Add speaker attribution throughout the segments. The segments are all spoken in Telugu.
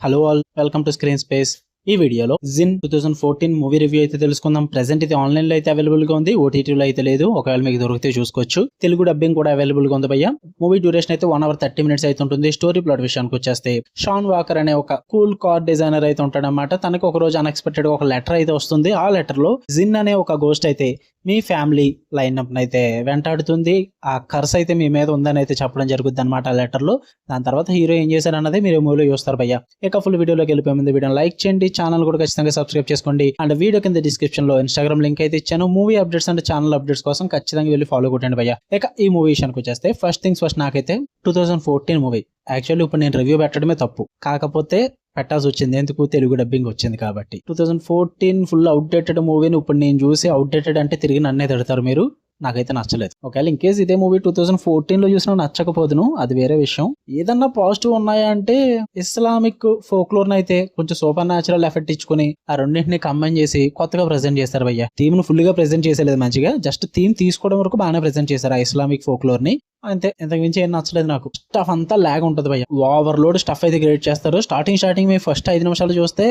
Speaker 1: Hello all, welcome to screen space. ఈ వీడియోలో జిన్ 2014 మూవీ రివ్యూ అయితే తెలుసుకుందాం. ప్రెసెంట్ ఇది ఆన్లైన్ లో అయితే అవైలబుల్ గా ఉంది, ఓటీటీలో అయితే లేదు. ఒకవేళ మీకు దొరికితే చూసుకోవచ్చు. తెలుగు డబ్బింగ్ కూడా అవైలబుల్ గా ఉంది భయ్య. మూవీ డ్యూరేషన్ అయితే 1 hour 30 minutes అయితే ఉంటుంది. స్టోరీ ప్లాట్ విషయానికి వచ్చేస్తే, షాన్ వాకర్ అనే ఒక కూల్ కార్ డిజైనర్ అయితే ఉంటాడన్నమాట. తనకు ఒక రోజు అన్ఎక్స్పెక్టెడ్ ఒక లెటర్ అయితే వస్తుంది. ఆ లెటర్ లో జిన్ అనే ఒక గోస్ట్ అయితే మీ ఫ్యామిలీ లైన్అప్ అయితే వెంటాడుతుంది, ఆ కర్స్ అయితే మీ మీద ఉందని అయితే చెప్పడం జరుగుతుంది అనమాట ఆ లెటర్ లో. దాని తర్వాత హీరో ఏం చేశాడు అన్నది మీరు మూవీలో చూస్తారు భయ్య. ఇక ఫుల్ వీడియోలోకి వెళ్ళిపోయే ముందు వీడియో లైక్ చేయండి, ఛానల్ కూడా ఖచ్చితంగా సబ్స్క్రైబ్ చేసుకోండి. అండ్ వీడియో కింద డిస్క్రిప్షన్ లో ఇన్స్టాగ్రామ్ లింక్ అయితే ఇచ్చాను. Movie updates and channel updates కోసం ఖచ్చితంగా వెళ్ళి ఫాలో కొట్టండి భయ్య. ఇక ఈ మూవీ విషయానికి వచ్చేస్తే, ఫస్ట్ థింగ్స్ ఫస్ట్, నాకైతే 2014 మూవీ. యాక్చువల్లీ ఇప్పుడు నేను రివ్యూ పెట్టడమే తప్పు, కాకపోతే పెట్టాల్సి వచ్చింది. ఎందుకు? తెలుగు డబ్బింగ్ వచ్చింది కాబట్టి. 2014 ఫుల్ అవుట్డేటెడ్ మూవీని ఇప్పుడు నేను చూసి అవుట్డేటెడ్ అంటే తిరిగి నన్నే తిడతారు మీరు. నాకైతే నచ్చలేదు. ఒకవేళ ఇన్ కేసు ఇదే మూవీ 2014 లో చూసినా నచ్చకపోదును, అది వేరే విషయం. ఏదన్నా పాజిటివ్ ఉన్నాయా అంటే, ఇస్లామిక్ ఫోక్లోర్ అయితే కొంచెం సూపర్ న్యాచురల్ ఎఫెక్ట్ ఇచ్చుకుని ఆ రెండింటిని కంబైన్ చేసి కొత్తగా ప్రెజెంట్ చేస్తారు భయ్య. థీమ్ ను ఫుల్ గా ప్రెజెంట్ చేసేలేదు మంచిగా, జస్ట్ థీమ్ తీసుకోవడం వరకు బాగానే ప్రెజెంట్ చేశారు ఆ ఇస్లామిక్ ఫోక్లోర్ ని. అంతే, ఇంతకు మించి ఏం నచ్చలేదు నాకు. స్టఫ్ అంతా లాగ్ ఉంటుంది భయ్య, ఓవర్లోడ్ స్టఫ్ అయితే క్రియేట్ చేస్తారు. స్టార్టింగ్ మీ ఫస్ట్ 5 నిమిషాలు చూస్తే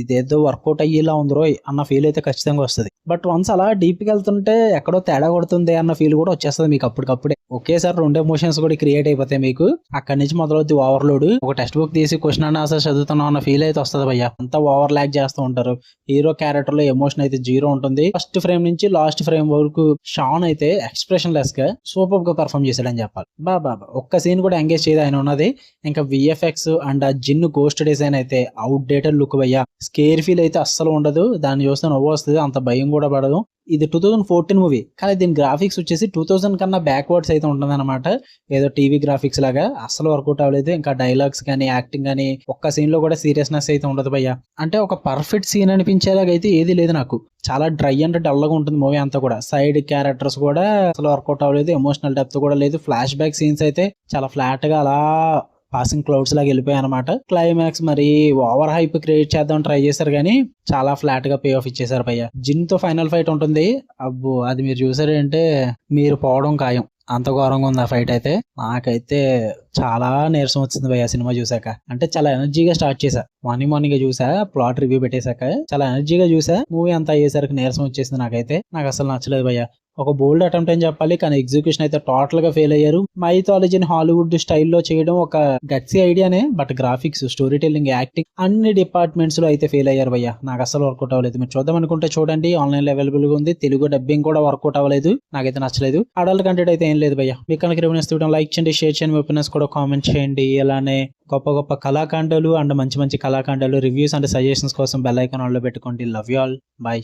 Speaker 1: ఇదేదో వర్కౌట్ అయ్యేలా ఉందిరో అన్న ఫీల్ అయితే ఖచ్చితంగా వస్తుంది. బట్ వన్స్ అలా డీప్ కి వెళ్తుంటే ఎక్కడో తేడా కొడుతుంది అన్న ఫీల్ కూడా వచ్చేస్తుంది మీకు అప్పటికప్పుడే. ఒకేసారి 2 ఎమోషన్స్ కూడా క్రియేట్ అయిపోతాయి మీకు. అక్కడి నుంచి మొదలవుద్ది ఓవర్లోడ్. ఒక టెక్స్ట్ బుక్ తీసి క్వశ్చన్ అండ్ ఆన్సర్ చదువుతున్నాం అన్న ఫీల్ అయితే వస్తుంది భయ్య. అంతా ఓవర్ లాగ్ చేస్తూ ఉంటారు. హీరో క్యారెక్టర్ లో ఎమోషన్ అయితే 0 ఉంటుంది. ఫస్ట్ ఫ్రేమ్ నుంచి లాస్ట్ ఫ్రేమ్ వరకు షాన్ అయితే ఎక్స్ప్రెషన్ లెస్ గా సూపర్ గా పర్ఫామ్ చేశాడని చెప్పాలి. బాబా ఒక్క సీన్ కూడా ఎంగేజ్ చేయదు ఆయన ఉన్నది. ఇంకా విఎఫ్ఎక్స్ అండ్ ఆ జిన్ గోస్ట్ డిజైన్ అయితే అవుట్ డేటెడ్ లుక్ భయ్య. స్కేర్ ఫీల్ అయితే అస్సలు ఉండదు. దాన్ని చూస్తే నవ్వు వస్తుంది, అంత భయం కూడా పడదు. ఇది 2014 మూవీ, కానీ దీని గ్రాఫిక్స్ వచ్చేసి 2000 కన్నా బ్యాక్వర్డ్స్ అయితే ఉంటుంది అనమాట. ఏదో టీవీ గ్రాఫిక్స్ లాగా అస్సలు వర్కౌట్ అవ్వలేదు. ఇంకా డైలాగ్స్ కానీ యాక్టింగ్ కానీ ఒక్క సీన్ లో కూడా సీరియస్నెస్ అయితే ఉండదు భయ్య. అంటే ఒక పర్ఫెక్ట్ సీన్ అనిపించేలాగా అయితే ఏది లేదు నాకు. చాలా డ్రై అండ్ డల్ గా ఉంటుంది మూవీ అంతా కూడా. సైడ్ క్యారెక్టర్స్ కూడా అసలు వర్కౌట్ అవ్వలేదు. ఎమోషనల్ డెప్త్ కూడా లేదు. ఫ్లాష్ బ్యాక్ సీన్స్ అయితే చాలా ఫ్లాట్ గా అలా పాసింగ్ క్లౌడ్స్ లాగా వెళ్ళిపోయాయి అనమాట. క్లైమాక్స్ మరి ఓవర్ హైప్ క్రియేట్ చేద్దాం ట్రై చేశారు, కానీ చాలా ఫ్లాట్ గా పే ఆఫ్ ఇచ్చేసారు భయ్య. జిన్ తో ఫైనల్ ఫైట్ ఉంటుంది, అబ్బో అది మీరు చూసారంటే మీరు పోవడం ఖాయం. అంత ఘోరంగా ఉంది ఆ ఫైట్ అయితే. నాకైతే చాలా నీరసం వచ్చింది భయ్య సినిమా చూసాక. అంటే చాలా ఎనర్జీగా స్టార్ట్ చేశా, మార్నింగ్ గా చూసా, ప్లాట్ రివ్యూ పెట్టేశాక చాలా ఎనర్జీగా చూసా. మూవీ అంతా అయ్యేసరికి నీరసం వచ్చేసింది నాకైతే. నాకు అసలు నచ్చలేదు భయ్య. ఒక బోల్డ్ అటెంప్ట్ అని చెప్పాలి, కానీ ఎగ్జిక్యూషన్ అయితే టోటల్ గా ఫెయిల్ అయ్యారు. మైథాలజీని హాలీవుడ్ స్టైల్లో చేయడం ఒక గట్సీ ఐడియానే, but graphics, story telling, acting అన్ని డిపార్ట్మెంట్స్ లో అయితే ఫెయిల్ అయ్యారు భయ్య. నాకు అసలు వర్కౌట్ అవ్వలేదు. మీరు చూద్దాం అనుకుంటే చూడండి, ఆన్లైన్ లో అవైలబుల్ గా ఉంది. తెలుగు డబ్బింగ్ కూడా వర్కౌట్ అవ్వలేదు, నాకైతే నచ్చలేదు. అడల్ట్ కంటెంట్ అయితే ఏం లేదు భయ్య. మీకు కనుక రివ్యూస్ ఇవ్వడం లైక్ చేయండి, షేర్ చేయండి, మీ ఒపీనియన్స్ కూడా కామెంట్ చేయండి. అలానే గొప్ప గొప్ప కళాఖండాలు అండ్ మంచి కళాఖండాలు రివ్యూస్ అండ్ సజెషన్స్ కోసం బెల్ ఐకాన్ ఆన్ లో పెట్టుకోండి. Love you all, by.